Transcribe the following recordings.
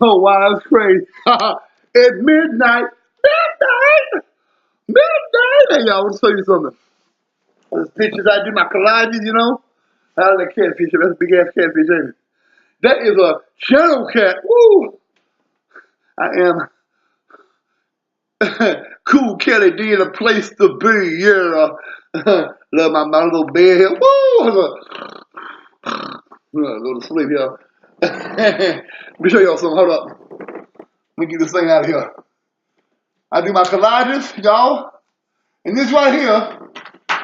Oh, wow, that's crazy. At midnight. Hey, y'all, I want to show you something. Those pictures I do, my collages, you know. I like catfish. That's a big ass catfish, ain't it? That is a channel cat. Woo! I am Cool Kelly D in a place to be. Yeah. Love my little bed here. Woo! Go to sleep here. Let me show y'all something. Hold up. Let me get this thing out of here. I do my collages, y'all. And this right here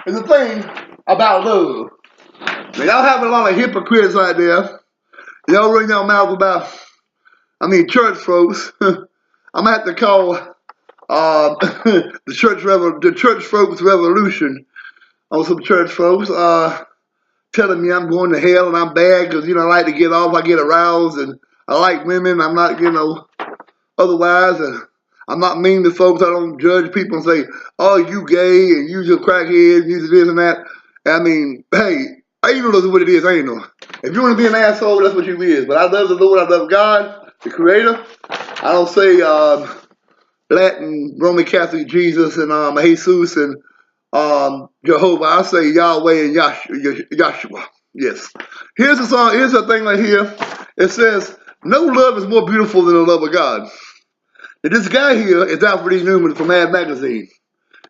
is a thing about love. Now, y'all have a lot of hypocrites out there. Y'all running your mouth about, church folks. I'm gonna have to call the church folks revolution on some church folks telling me I'm going to hell and I'm bad because I like to get off, I get aroused, and I like women. I'm not otherwise. I'm not mean to folks. I don't judge people and say, oh, you gay and you just crackhead, you this and that. Hey, I ain't know what it is, I ain't know. If you want to be an asshole, that's what you is. But I love the Lord, I love God, the Creator. I don't say Latin, Roman Catholic Jesus and Jesus and Jehovah. I say Yahweh and Yahshua. Yes. Here's a song, here's a thing right here. It says, no love is more beautiful than the love of God. And this guy here is Alfred E. Newman from Mad Magazine.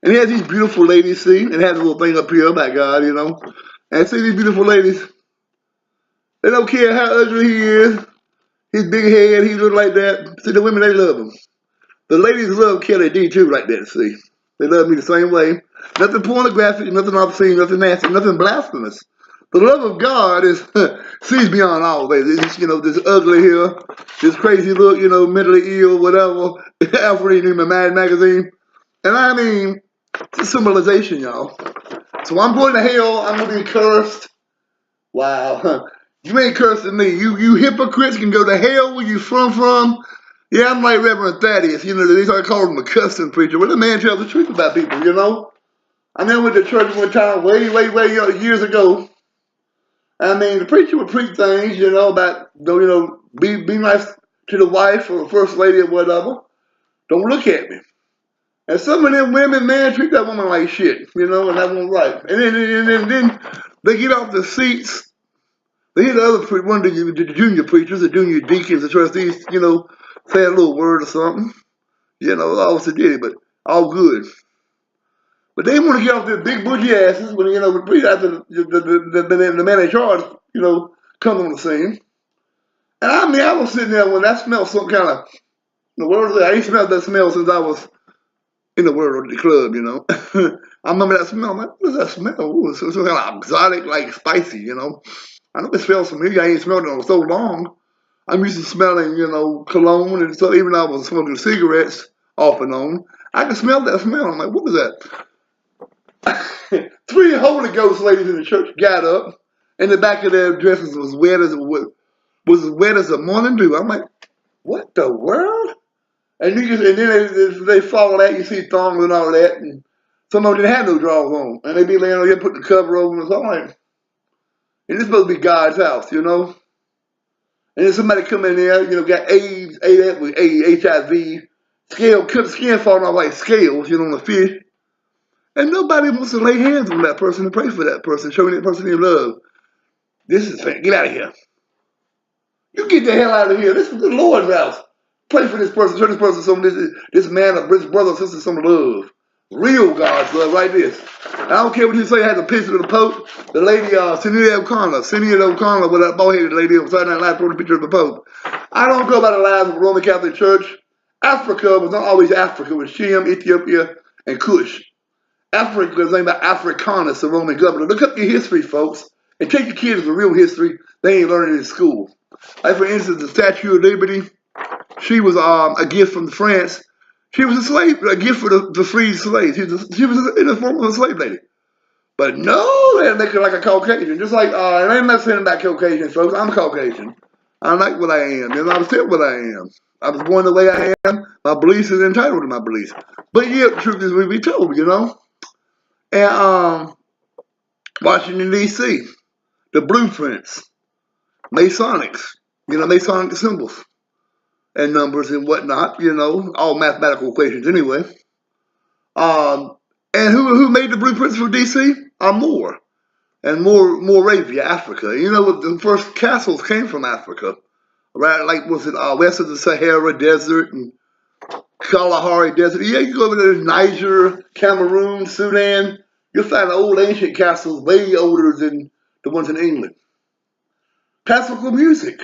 And he has these beautiful ladies, see? And it has a little thing up here about God, And see these beautiful ladies? They don't care how ugly he is. His big head, he look like that. See, the women, they love him. The ladies love Kelly D too like that, see? They love me the same way. Nothing pornographic, nothing obscene, nothing nasty, nothing blasphemous. The love of God is sees beyond all this. It's, this ugly here, this crazy look, mentally ill, whatever. Alfred E. Newman Mad Magazine. And it's a symbolization, y'all. So I'm going to hell, I'm going to be cursed. Wow. You ain't cursing me. You hypocrites can go to hell where you from. Yeah, I'm like Reverend Thaddeus. They start calling him a cussing preacher. Well, the man tells the truth about people, I went to church one time way years ago. The preacher would preach things, about, be nice to the wife or the first lady or whatever. Don't look at me. And some of them women, man, treat that woman like shit, and that wasn't right. And then they get off the seats. They hear the other one of the junior preachers, the junior deacons, the trustees, say a little word or something. All did it, but all good. But they want to get off their big bougie asses when, after the man in charge, comes on the scene. And I was sitting there when that smelled some kind of, I ain't smelled that smell since I was in the world of the club, I remember that smell. I'm like, what is that smell? Ooh, it's some kind of exotic, like spicy, I know it smells familiar. I ain't smelled it in so long. I'm used to smelling, cologne and stuff. Even though I was smoking cigarettes off and on, I could smell that smell. I'm like, what was that? Three Holy Ghost ladies in the church got up, and the back of their dresses was as wet as a morning dew. I'm like, what the world? And then they follow that. You see thongs and all that, and some of them didn't have no drawers on, and they be laying on here putting the cover over them. So I'm like, and this supposed to be God's house, And then somebody come in there, got AIDS, HIV, skin falling off like scales, on the fish. And nobody wants to lay hands on that person and pray for that person, showing that person their love. This is fake. Get out of here. You get the hell out of here. This is the Lord's house. Pray for this person, show this person this man or this brother or sister some love. Real God's love, like this. I don't care what you say, I had the picture of the Pope. The lady, Sinead O'Connor, with that bald-headed lady on Saturday Night Live, throwing the picture of the Pope. I don't go by the lives of the Roman Catholic Church. Africa was not always Africa. It was Shem, Ethiopia, and Cush. Africa was named by Africanus, the Roman governor. Look up your history, folks, and take your kids to real history. They ain't learning in school. Like, for instance, the Statue of Liberty, she was a gift from France. She was a gift for the freed slaves. She was in the form of a slave lady. But no, they make her like a Caucasian. Just like, and I'm not saying about Caucasian folks. I'm Caucasian. I like what I am. I was still what I am. I was born the way I am. My beliefs is entitled to my beliefs. But yeah, the truth is we be told, And Washington, D.C., the blueprints, Masonics, Masonic symbols. and numbers and whatnot, all mathematical equations anyway. And who made the blueprints for DC? Moore and Moravia, Africa. The first castles came from Africa, right? Like, was it west of the Sahara Desert and Kalahari Desert? Yeah, you go over there, Niger, Cameroon, Sudan, you'll find old ancient castles way older than the ones in England. Classical music,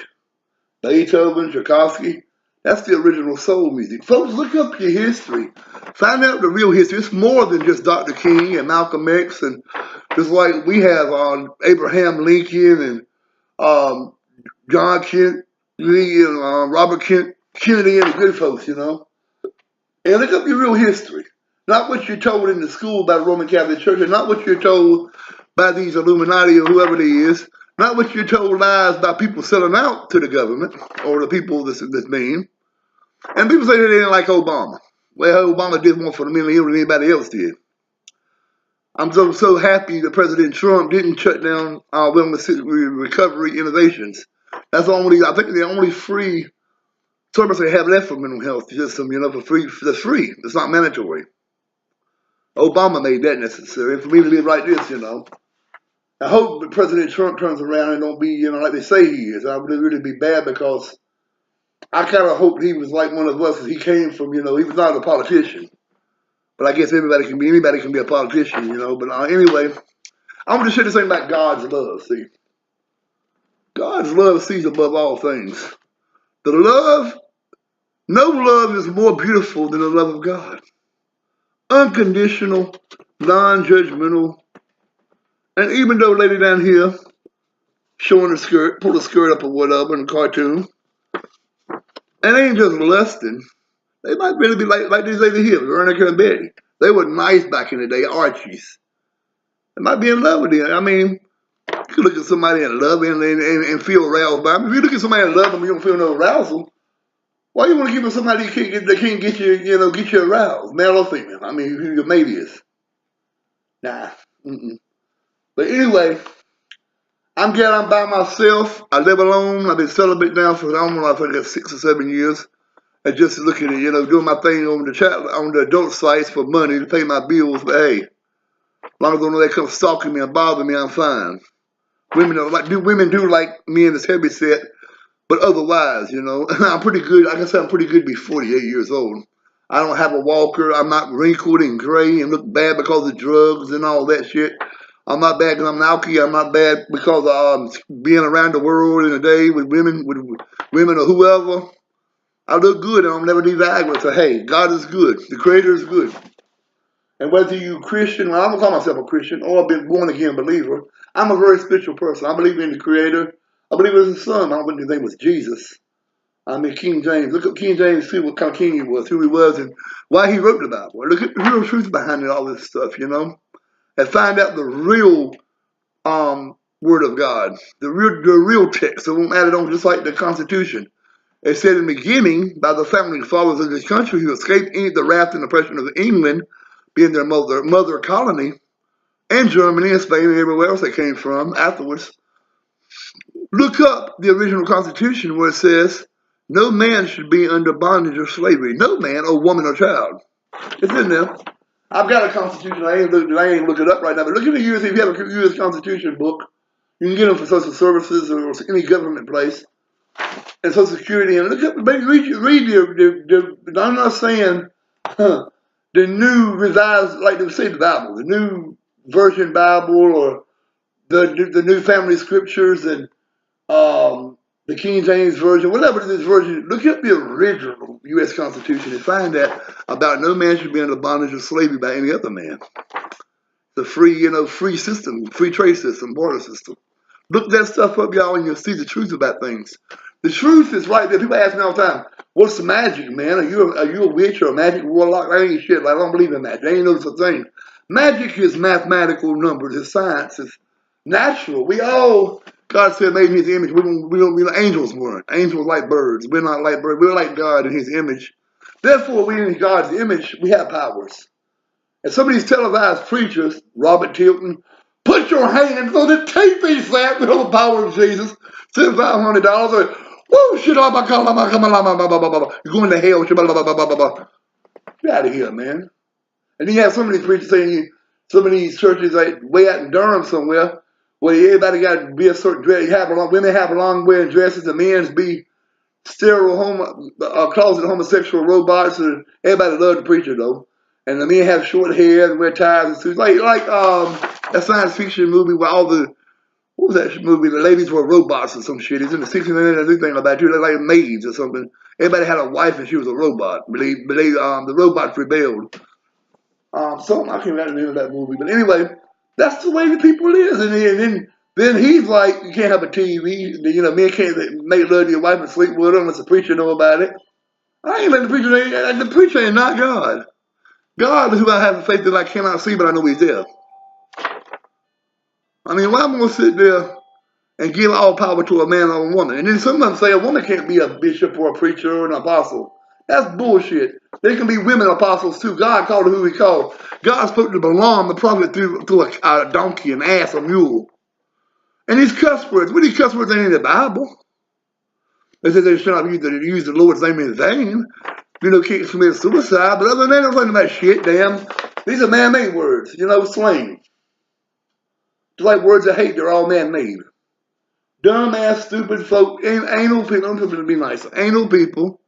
Beethoven, Tchaikovsky, that's the original soul music. Folks, look up your history. Find out the real history. It's more than just Dr. King and Malcolm X, and just like we have Abraham Lincoln and John Kent, Lee, and Robert Kennedy, and the good folks, And look up your real history. Not what you're told in the school by the Roman Catholic Church, and not what you're told by these Illuminati or whoever it is. Not what you're told lies by people selling out to the government or the people that's mean. And people say they didn't like Obama. Well, Obama did more for the mentally ill than anybody else did. I'm so happy that President Trump didn't shut down wellness recovery innovations. That's I think the only free service they have left for mental health system, for free. That's free. It's not mandatory. Obama made that necessary. And for me to live like this, I hope that President Trump turns around and don't be, like they say he is. I would really be bad because I kind of hoped he was like one of us, because he came from, he was not a politician. But I guess anybody can be a politician, But anyway, I want to share this thing about God's love. See, God's love sees above all things. No love is more beautiful than the love of God. Unconditional, non-judgmental. And even though lady down here showing her skirt, pull the skirt up or whatever in the cartoon, and they ain't just lusting. They might really be like these ladies here, Veronica and Betty. They were nice back in the day, Archies. They might be in love with them. I mean, you can look at somebody and love them and feel aroused by them. If you look at somebody and love them, you don't feel no arousal. Why you want to give them somebody that can't get you, get you aroused, male or female? I mean, who your mate is. Nah. But anyway, I'm glad I'm by myself. I live alone. I've been celibate now for, I don't know, I think 6 or 7 years. And just looking at, doing my thing on the adult sites for money to pay my bills. But hey, as long as they come stalking me and bother me, I'm fine. Women do like me in this heavy set, but otherwise, I'm pretty good. Like I said, I'm pretty good to be 48 years old. I don't have a walker. I'm not wrinkled and gray and look bad because of drugs and all that shit. I'm not bad because I'm an alkie. I'm not bad because of being around the world in a day with women or whoever. I look good and I'll never need Viagra. So hey, God is good. The Creator is good. And whether you Christian, well, I'm gonna call myself a Christian, or I've been born again believer, I'm a very spiritual person. I believe in the Creator. I believe in His Son. I don't think His name was Jesus. I mean King James. Look up King James, see what kind of king he was, who he was, and why he wrote the Bible. Look at the real truth behind it, all this stuff, and find out the real Word of God, the real text. It won't add it on just like the Constitution. It said in the beginning, by the founding fathers of this country who escaped the wrath and oppression of England, being their mother colony, and Germany and Spain and everywhere else they came from afterwards. Look up the original Constitution where it says, no man should be under bondage or slavery. No man or woman or child. It's in there. I've got a Constitution. I ain't look it up right now, but look at the U.S. If you have a U.S. Constitution book, you can get them for social services or any government place. And Social Security, and look up, I'm not saying the new revised, like they say the Bible, the new version Bible, or the new family scriptures, and the King James version, whatever this version. Look up the original U.S. Constitution and find out about no man should be under bondage or slavery by any other man. The free system, free trade system, border system. Look that stuff up, y'all, and you'll see the truth about things. The truth is right there. People ask me all the time, what's the magic, man? Are you a witch or a magic warlock? I ain't shit. I don't believe in that. There ain't no such thing. Magic is mathematical numbers. It's science. It's natural. God said made in His image. Angels weren't. Angels like birds. We're not like birds. We're like God in His image. Therefore, we in God's image, we have powers. And some of these televised preachers, Robert Tilton, put your hands on the tape he slapped with the power of Jesus, $7,500. Woo, shit, you're going to hell. Get out of here, man. And then you have some of these preachers saying some of these churches like way out in Durham somewhere where everybody got to be a certain dress. Women have long wearing dresses, and men's be sterile closet homosexual robots. And everybody love the preacher though. And the men have short hair and wear ties and suits. Like a science fiction movie where what was that movie? The ladies were robots or some shit. It's in the 60s and they think about you. They're like maids or something. Everybody had a wife and she was a robot. But the robots rebelled. I can't remember the name of that movie. But anyway, that's the way the people is. And then he's like, you can't have a TV. You know, men can't make love to your wife and sleep with her unless the preacher know about it. I ain't letting the preacher ain't not God. God is who I have faith that I cannot see, but I know he's there. I mean, why am I going to sit there and give all power to a man or a woman? And then some of them say a woman can't be a bishop or a preacher or an apostle. That's bullshit. They can be women apostles too. God called her who he called. God spoke to Balaam, the prophet, through a donkey, an ass, a mule. And these cuss words, what these cuss words ain't in the Bible. They said they should not use the Lord's name in vain. You know, can't commit suicide. But other than that, they're talking about shit, damn. These are man-made words, you know, slang. Just like words of hate, they're all man-made. Dumb-ass, stupid folk, anal people, I'm trying to be nice, anal people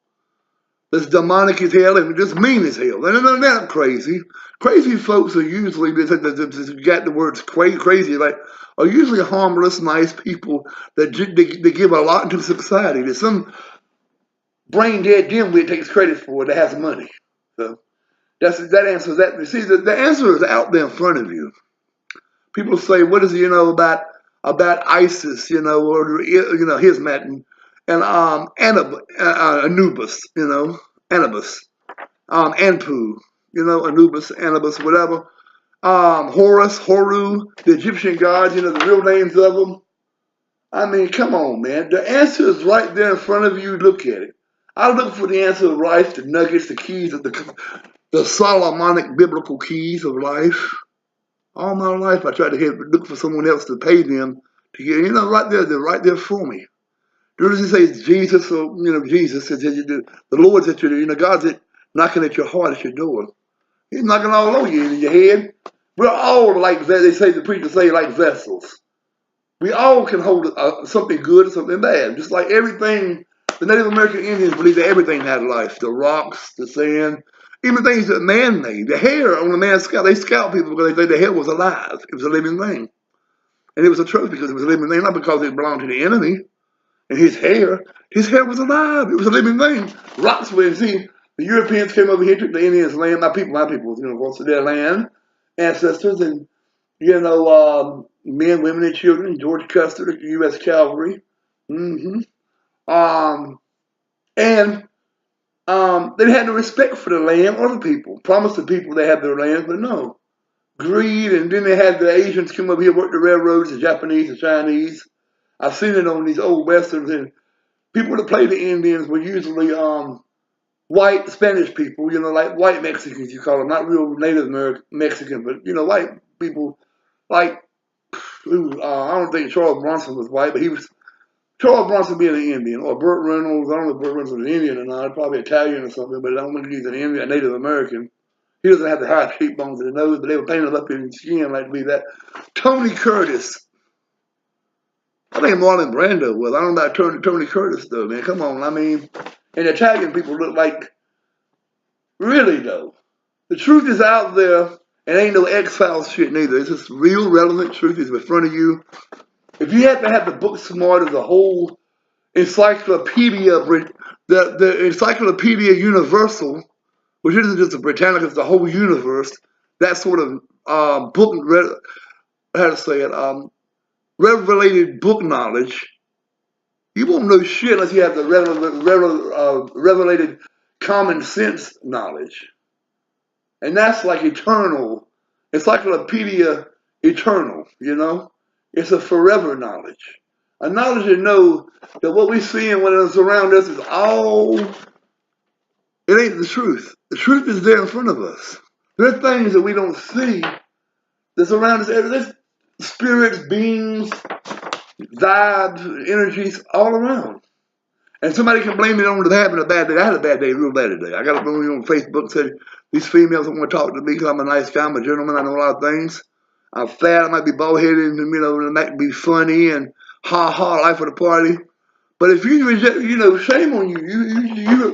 that's demonic as hell and just mean as hell. And they're not crazy. Crazy folks are usually, got the words crazy, like, are usually harmless, nice people that they give a lot to society. There's some brain-dead dimwit takes credit for it that has money. So that answers that. You see, the answer is out there in front of you. People say, what is it, you know, about ISIS, you know, or, you know, Hizmat and Anubis, you know, Anubis, Anpu, you know, Anubis, Anubis, whatever. Horus, Horu, the Egyptian gods, you know, the real names of them. I mean, come on, man. The answer is right there in front of you. Look at it. I look for the answer of life, the nuggets, the keys of the Solomonic biblical keys of life. All my life, I tried to look for someone else to pay them to get, you know, right there. They're right there for me. Does it say Jesus, or, you know, Jesus, the Lord's at your, you know, God's knocking at your heart, at your door. He's knocking all over you, in your head. We're all like, they say, the preachers say, like vessels. We all can hold something good or something bad. Just like everything, the Native American Indians believe that everything had life. The rocks, the sand, even things that man made. The hair on a man's scalp, they scalp people because they think the hair was alive. It was a living thing. And it was a truth because it was a living thing, not because it belonged to the enemy. And his hair was alive. It was a living thing. Rocks were, see, the Europeans came over here, took the Indians' land, my people, you know, most of their land, ancestors, and, you know, men, women, and children, George Custer, the U.S. Cavalry. And they had no respect for the land or the people. Promised the people they had their land, but no. Greed, and then they had the Asians come over here, work the railroads, the Japanese, the Chinese. I've seen it on these old westerns, and people that played the Indians were usually white Spanish people, you know, like white Mexicans, you call them, not real Native American Mexican, but, you know, white people, like, I don't think Charles Bronson was white, but he was, Charles Bronson being an Indian, or Burt Reynolds, I don't know if Burt Reynolds was an Indian or not, probably Italian or something, but I don't think he's an Indian, a Native American. He doesn't have the high cheekbones in the nose, but they were painted up in skin like to be that. Tony Curtis. I think Marlon Brando was. I don't know about Tony Curtis, though, man. Come on. I mean, and Italian people look like, really, though. The truth is out there, and ain't no X-Files shit neither. It's just real, relevant truth is in front of you. If you have to have the book smart as a whole encyclopedia, the Encyclopedia Universal, which isn't just the Britannica, it's the whole universe, that sort of book, how to say it, revelated book knowledge, you won't know shit unless you have the revelated common sense knowledge. And that's like eternal. Encyclopedia eternal, you know? It's a forever knowledge. A knowledge to know that what we see and what is around us is all, it ain't the truth. The truth is there in front of us. There are things that we don't see that's around us. There's spirits, beings, vibes, energies all around. And somebody can blame it on having a bad day. I had a bad day, a real bad day. I got a blame on Facebook and said, these females don't want to talk to me because I'm a nice guy, I'm a gentleman, I know a lot of things. I'm fat, I might be bald-headed, and, it might be funny and ha-ha, life of the party. But if you reject, shame on you.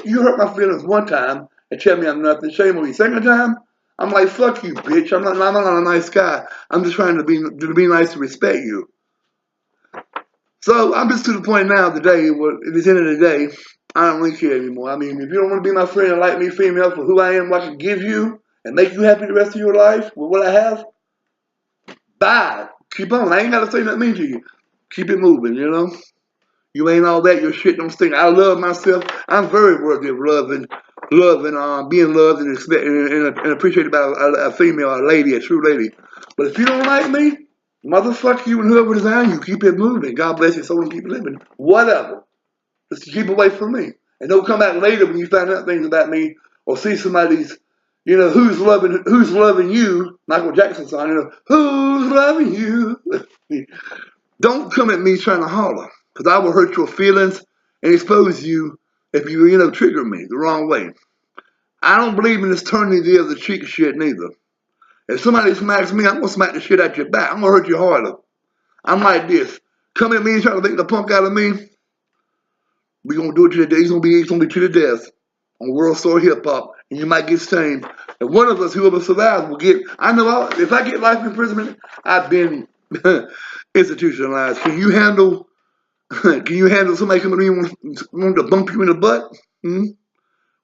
You hurt my feelings one time and tell me I'm nothing. Shame on you. Second time, I'm like, fuck you, bitch. I'm not a nice guy. I'm just trying to be nice and respect you. So I'm just to the point now today, where at the end of the day, I don't really care anymore. I mean, if you don't want to be my friend and like me, female, for who I am, what I can give you, and make you happy the rest of your life with what I have, bye. Keep on. I ain't got to say nothing mean to you. Keep it moving, You ain't all that. Your shit don't stink. I love myself. I'm very worthy of love and being loved and appreciated by a female, a lady, a true lady. But if you don't like me, motherfuck you and whoever design you. Keep it moving. God bless you. So don't keep living. Whatever. Just keep away from me. And don't come back later when you find out things about me or see somebody's, who's loving you. Michael Jackson song, who's loving you. Don't come at me trying to holler, because I will hurt your feelings and expose you if you, trigger me the wrong way. I don't believe in this turning the other cheek shit neither. If somebody smacks me, I'm going to smack the shit out your back. I'm going to hurt you harder. I'm like this. Come at me and try to make the punk out of me. We're going to do it to the death. It's going to be to the death on World Star Hip Hop, and you might get stained. And one of us, whoever survives, will get, if I get life imprisonment, I've been institutionalized. Can you handle somebody coming in wanting to bump you in the butt?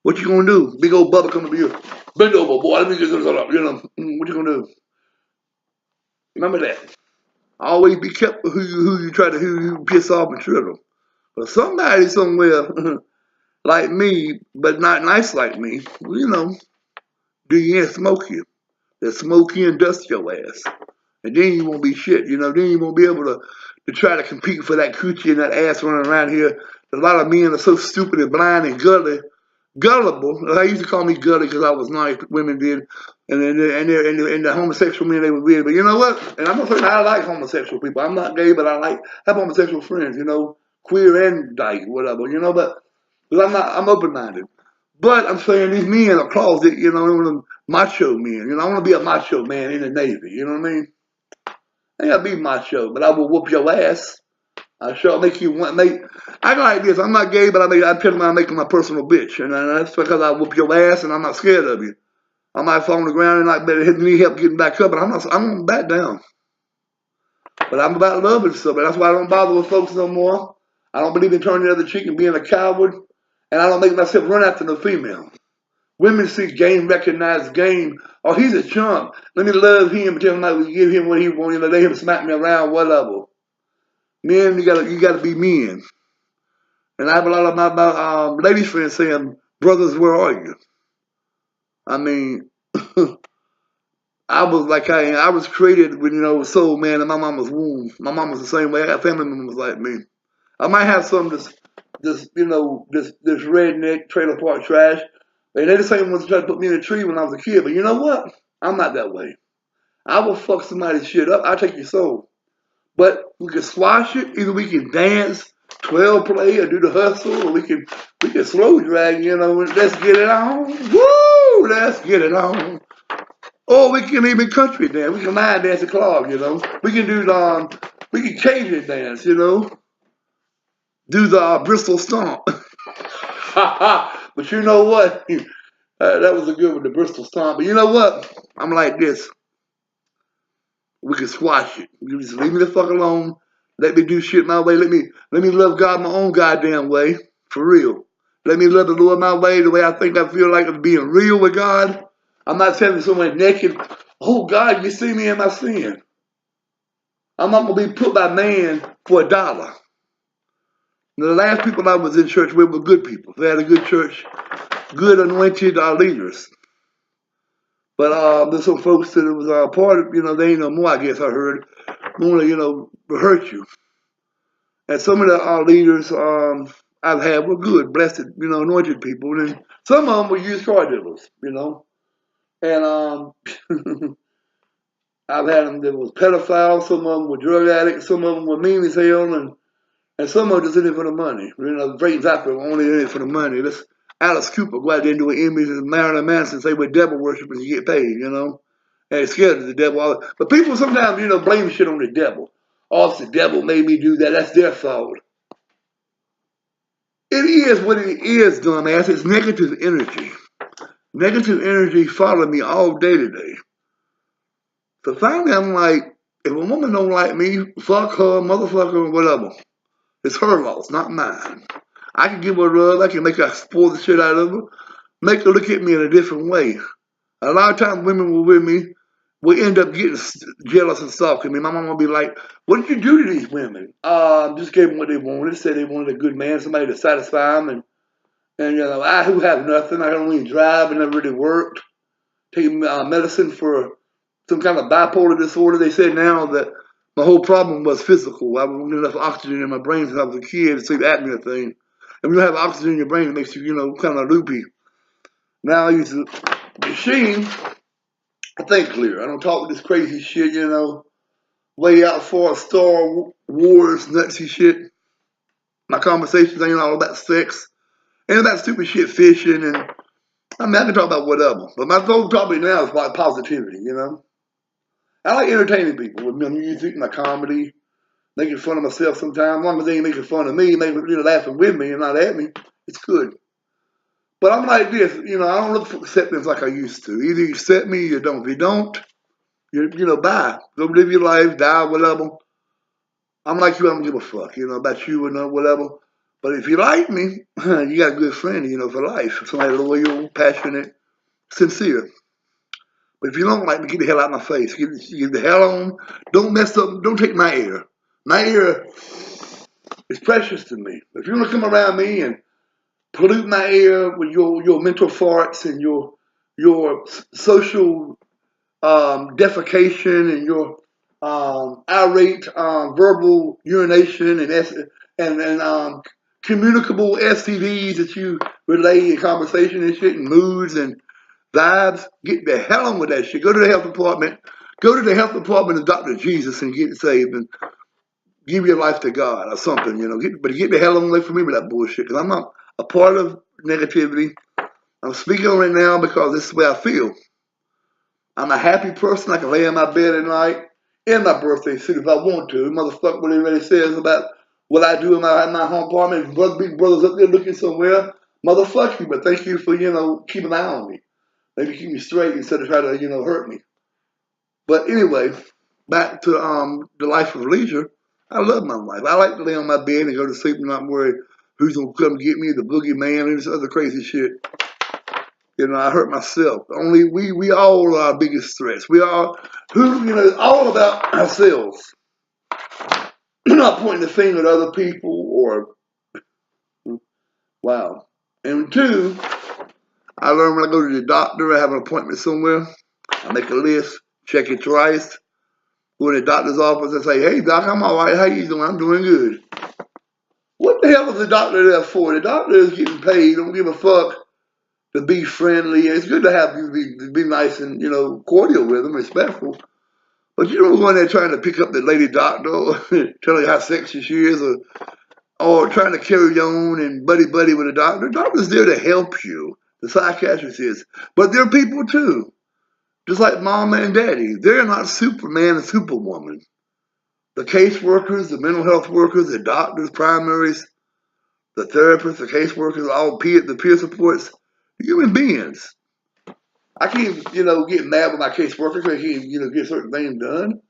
What you gonna do? Big old Bubba coming to you. Bend over, boy. Let me get this up. What you gonna do? Remember that. Always be careful who you piss off and trigger. But somebody somewhere like me, but not nice like me, do you and smoke you. They'll smoke you and dust your ass. And then you won't be shit, then you won't be able to try to compete for that coochie and that ass running around here. A lot of men are so stupid and blind and gullible. They used to call me gully because I was nice, women did. And the homosexual men, they were weird. But you know what? And I'm not saying I like homosexual people. I'm not gay, but I have homosexual friends, queer and dyke, whatever, but because I'm open-minded. But I'm saying these men are closet, macho men. I want to be a macho man in the Navy, you know what I mean? I ain't gotta be macho, but I will whoop your ass. I sure make you want I go like this. I'm not gay, but I tell them I'm making my personal bitch, and that's because I whoop your ass, and I'm not scared of you. I might fall on the ground and I better need help getting back up, but I'm gonna back down. But I'm about love and stuff, and that's why I don't bother with folks no more. I don't believe in turning the other cheek and being a coward, and I don't make myself run after no female. Women see game, recognize game. Oh, he's a chump. Let me love him, tell him like we give him what he wants, let him smack me around, whatever. Men, you gotta be men. And I have a lot of my ladies friends saying, brothers, where are you? I mean, I was like I was created with, soul man in my mama's womb. My mom was the same way. I got family members like me. I might have some this redneck trailer park trash. And they're the same ones that tried to put me in a tree when I was a kid. But you know what? I'm not that way. I will fuck somebody's shit up. I'll take your soul. But we can squash it. Either we can dance, 12 play, or do the hustle, or we can slow drag, let's get it on. Woo! Let's get it on. Or we can even country dance. We can line dance a clog, We can do we can Cajun dance, Do the Bristol stomp. But you know what? That was a good one, the Bristol stomp. But you know what? I'm like this. We can squash it. You just leave me the fuck alone. Let me do shit my way. Let me love God my own goddamn way. For real. Let me love the Lord my way, the way I think I feel like I'm being real with God. I'm not telling someone naked, oh God, you see me in my sin. I'm not going to be put by man for $1. The last people I was in church with were good people. They had a good church, good anointed leaders. But there's some folks that was part of, they ain't no more, I guess I heard, want to, hurt you. And some of the leaders I've had were good, blessed, anointed people. And some of them were used car dealers, And I've had them that was pedophiles, some of them were drug addicts, some of them were mean as hell, and And some are just in it for the money. You know, Frank Zappa only in it for the money. Let's Alice Cooper go out there and do an image and Marilyn Manson say we're devil worshippers and get paid, you know? And they're scared of the devil. But people sometimes, you know, blame shit on the devil. Oh, if the devil made me do that, that's their fault. It is what it is, dumbass. It's negative energy. Negative energy followed me all day today. So finally, I'm like, if a woman don't like me, fuck her, motherfucker, whatever. It's her loss, not mine. I can give her love. I can make her spoil the shit out of her. Make her look at me in a different way. A lot of times women were with me will end up getting jealous and stuff. I mean, my mom will be like, what did you do to these women? Just gave them what they wanted. Said they wanted a good man, somebody to satisfy them. And you know, I who have nothing, I don't really drive, it never really worked. Taking medicine for some kind of bipolar disorder. They said now that my whole problem was physical. I wasn't enough oxygen in my brain since I was a kid, the sleep apnea thing. And when you have oxygen in your brain, it makes you, you know, kind of loopy. Now I use the machine, I think clear. I don't talk this crazy shit, you know, way out for Star Wars, nutsy shit. My conversations ain't all about sex. Ain't about stupid shit, fishing, and I mean, I can talk about whatever. But my whole topic now is about positivity, you know. I like entertaining people with my music, my comedy, making fun of myself sometimes. As long as they ain't making fun of me, making, you know, laughing with me and not at me, it's good. But I'm like this, you know, I don't look for acceptance like I used to. Either you accept me or you don't. If you don't, you know, bye. Go live your life, die, whatever. I'm like you, I don't give a fuck, you know, about you and whatever. But if you like me, you got a good friend, you know, for life. Somebody loyal, passionate, sincere. But if you don't like me, get the hell out of my face. Get the hell on. Don't mess up. Don't take my ear. My ear is precious to me. If you want to come around me and pollute my ear with your mental farts and your social defecation and your irate verbal urination and communicable STDs that you relay in conversation and shit and moods and vibes, get the hell on with that shit. Go to the health department. Go to the health department of Dr. Jesus and get saved and give your life to God or something, you know. But get the hell on away from me with that bullshit because I'm not a part of negativity. I'm speaking on it now because this is the way I feel. I'm a happy person. I can lay in my bed at night in my birthday suit if I want to. Motherfucker, what everybody says about what I do in my home apartment. Big brother's up there looking somewhere. Motherfuck you, but thank you for, you know, keeping an eye on me. Maybe keep me straight instead of trying to, you know, hurt me. But anyway, back to the life of leisure. I love my life. I like to lay on my bed and go to sleep and not worry who's gonna come get me, the boogeyman, and this other crazy shit. You know, I hurt myself. Only we all are our biggest threats. We are you know, it's all about ourselves. Not pointing the finger at other people or wow. And two, I learned when I go to the doctor, I have an appointment somewhere, I make a list, check it twice. Go to the doctor's office and say, hey doc, I'm all right. How you doing? I'm doing good. What the hell is the doctor there for? The doctor is getting paid. Don't give a fuck to be friendly. It's good to have you be nice and, you know, cordial with them, respectful. But you don't go in there trying to pick up the lady doctor or tell her how sexy she is or trying to carry on and buddy with a doctor. The doctor's there to help you. The psychiatrist is. But they're people too. Just like mama and daddy. They're not Superman and Superwoman. The caseworkers, the mental health workers, the doctors, primaries, the therapists, the caseworkers, the peer supports, human beings. I can't, you know, get mad with my caseworkers. They can't, you know, get certain things done.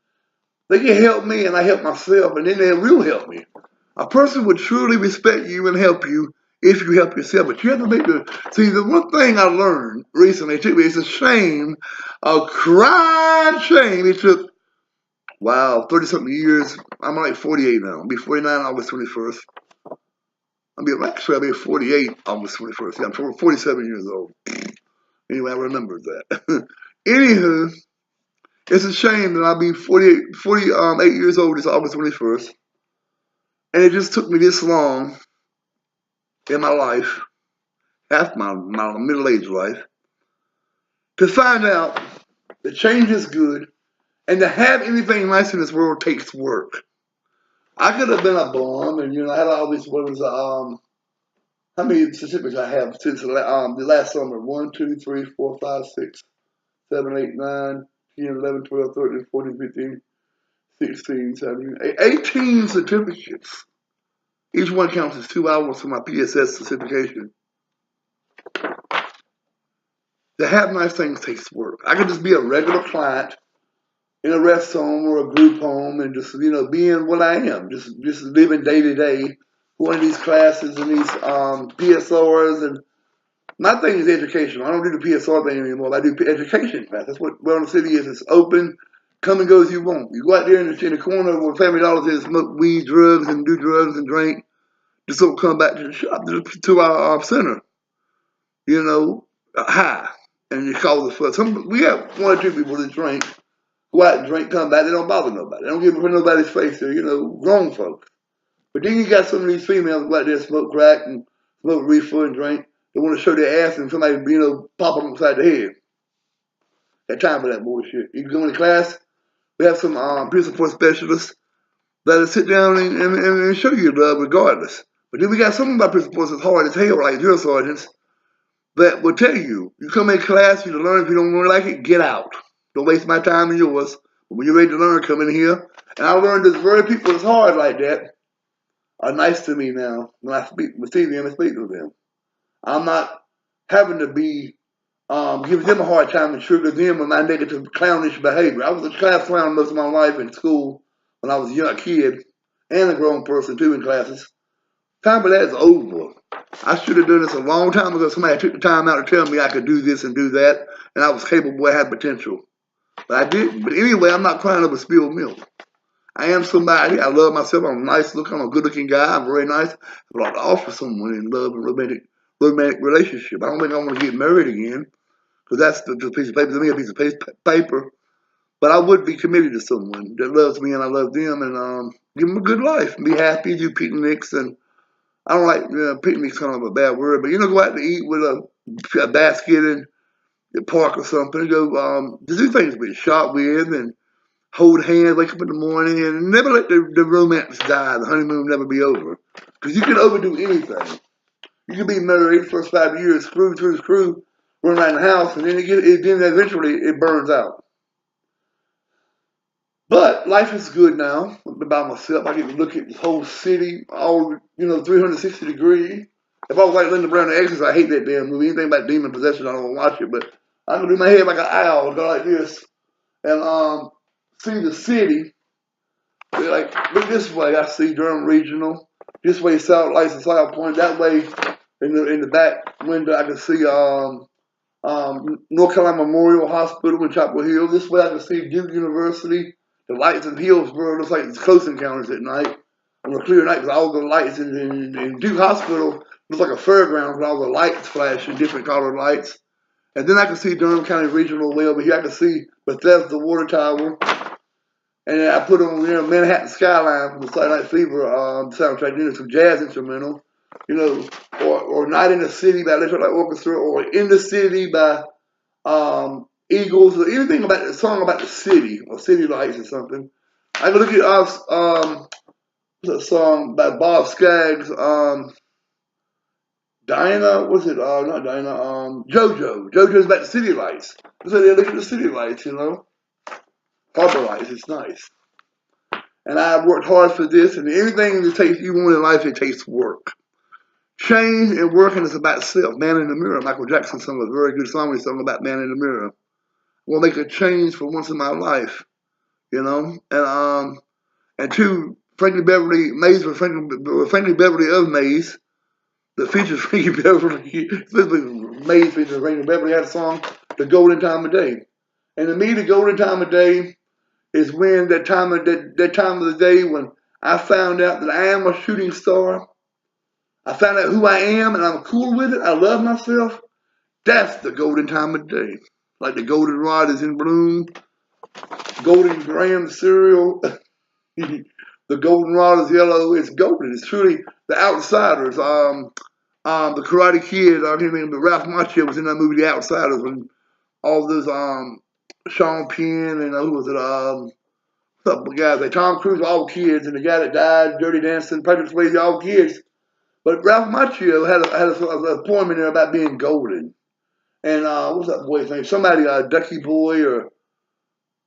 They can help me and I help myself, and then they will help me. A person would truly respect you and help you if you help yourself. But you have to make see, the one thing I learned recently, too, it's a shame, a crying shame. It took, wow, 30-something years. I'm like 48 now. I'll be 49 August 21st. I'll be 48 August 21st. Yeah, I'm 47 years old. Anyway, I remember that. Anywho, it's a shame that I'll be 48 years old this August 21st. And it just took me this long in my life, half my middle-aged life, to find out that change is good and to have anything nice in this world takes work. I could have been a bum, and I had all these. What was how many certificates I have since the last summer? 1, 2, 3, 4, 5, 6, 7, 8, 9, 10, 11, 12, 13, 14, 15, 16, 17, 18 certificates. Each one counts as 2 hours for my PSS certification. To have nice things takes work. I could just be a regular client in a rest home or a group home and just, being what I am, just living day to day, going to these classes and these PSRs. And my thing is education. I don't do the PSR thing anymore. I do education class. That's what Wellness City is. It's open. Come and go as you want. You go out there in the corner where Family Dollar is, smoke weed, drugs, and do drugs and drink. Just don't come back to the shop, to our center, high. And you call us for we have 1 or 2 people that drink, go out and drink, come back, they don't bother nobody. They don't give a nobody's face. They're, grown folks. But then you got some of these females that go out there and smoke crack and smoke reefer and drink. They want to show their ass and somebody, pop them upside the head. Got time for that bullshit. You can go into class, we have some peer support specialists that'll sit down and show you love regardless. But then we got some of our peer supports that's hard as hell, like drill sergeants, that will tell you, you come in class, you learn. If you don't really like it, get out. Don't waste my time and yours. But when you're ready to learn, come in here. And I learned that very people that's hard like that are nice to me now when I see them and speak to them. I'm not having to be giving them a hard time and trigger them with my negative clownish behavior. I was a class clown most of my life in school when I was a young kid and a grown person too in classes. Time for that is over. I should have done this a long time ago. Somebody took the time out to tell me I could do this and do that, and I was capable, I had potential. But I didn't. But anyway, I'm not crying over spilled milk. I am somebody. I love myself. I'm a nice looking. I'm a good looking guy. I'm very nice. I'd like to offer someone in love and romantic relationship. I don't think I want to get married again because that's the piece of paper. To me, a piece of paper. But I would be committed to someone that loves me and I love them and give them a good life. Be happy, do picnics and I don't like picnics, kind of a bad word, but go out to eat with a basket in the park or something. Go to do things with, shop with, and hold hands, wake up in the morning, and never let the romance die. The honeymoon never be over, because you can overdo anything. You can be married first 5 years, screw through screw, run around the house, and then then eventually it burns out. But life is good now. I'm by myself. I get to look at the whole city, all 360 degrees. If I was like Linda Brown, the Exorcist, I hate that damn movie. Anything about demon possession, I don't want to watch it. But I can do my head like an owl, go like this, and see the city. Like look this way, I see Durham Regional. This way, South Lights and South Point. That way, in the back window, I can see North Carolina Memorial Hospital in Chapel Hill. This way, I can see Duke University. The lights in Hillsborough looks like it's close encounters at night. On a clear night, because all the lights in Duke Hospital looks like a fairground with all the lights flashing, different colored lights. And then I can see Durham County Regional way over here. I can see Bethesda Water Tower. And then I put on Manhattan Skyline from the Saturday Night Fever soundtrack, some jazz instrumental, or Night in the City by Electric Light Orchestra, or In the City by Eagles, or anything about the song about the city, or City Lights or something. I can look at a song by Bob Skaggs, Diana, what's it? Not Diana, JoJo. JoJo's about the city lights. So they look at the city lights, Harbor lights, it's nice. And I've worked hard for this, and anything that takes you want in life, it takes work. Change and working is about self. Man in the Mirror. Michael Jackson sung a very good song. He sung about man in the mirror. I want to make a change for once in my life, And two, Frankie Beverly Mays for Frankie Beverly of Mays. The features Frankie Beverly, especially Mays features Frankie Beverly had a song, The Golden Time of Day. And to me, the golden time of day is when that time of the day when I found out that I am a shooting star. I found out who I am and I'm cool with it. I love myself. That's the golden time of day. Like the goldenrod is in bloom. Golden graham cereal. The goldenrod is yellow. It's golden. It's truly The Outsiders. The Karate Kid. I can't remember. Ralph Macchio was in that movie, The Outsiders, when all those Sean Penn and who was it? couple of guys like Tom Cruise, all kids, and the guy that died, Dirty Dancing, Patrick Swayze, all kids. But Ralph Macchio had a poem in there about being golden. And what's that boy's name? Somebody, Ducky Boy or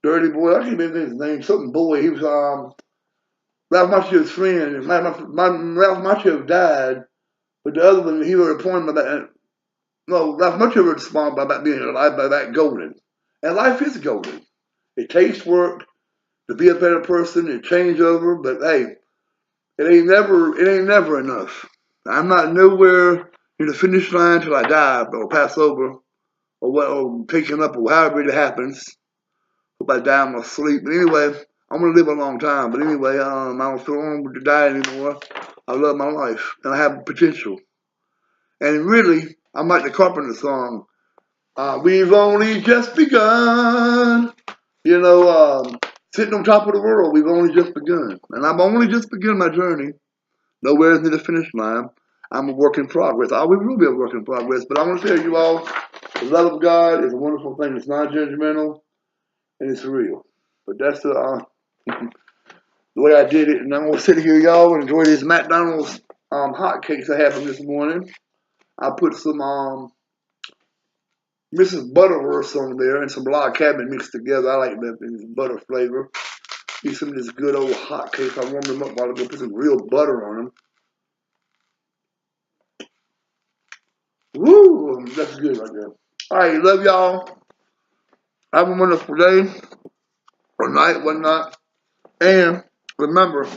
Dirty Boy. I can't remember his name. Something Boy. He was Ralph Macchio's friend. And Ralph Macchio died, but the other one, he wrote a poem about. No, Ralph Macchio wrote a poem about being alive, about golden. And life is golden. It takes work to be a better person and change over, but hey, it ain't never enough. I'm not nowhere in the finish line till I die or pass over or taken up or however it happens. Hope I die in my sleep. But anyway, I'm gonna live a long time. But anyway, I don't feel long to die anymore. I love my life and I have potential. And really, I'm like the Carpenter song. We've only just begun. You know, sitting on top of the world, we've only just begun. And I've only just begun my journey. Nowhere near the finish line. I'm a work in progress. I always will be a work in progress. But I want to tell you all, the love of God is a wonderful thing. It's non-judgmental and it's real. But that's the way I did it. And I'm going to sit here, y'all, and enjoy these McDonald's hotcakes I had from this morning. I put some Mrs. Butterworth on there and some log cabin mixed together. I like that butter flavor. Eat some of this good old hotcakes. I warmed them up while ago. Put some real butter on them. Woo! That's good right there. All right, love y'all. Have a wonderful day or night, whatnot. And remember,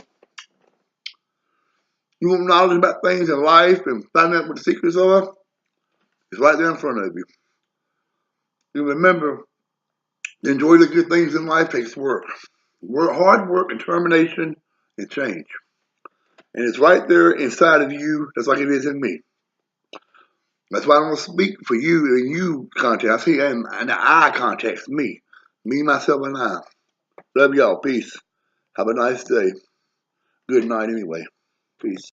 you want knowledge about things in life and find out what the secrets are? It's right there in front of you. You remember, to enjoy the good things in life takes work. Hard work, and determination, and change. And it's right there inside of you, just like it is in me. That's why I don't speak for you and you context. I see in the I context, me. Me, myself, and I. Love y'all. Peace. Have a nice day. Good night anyway. Peace.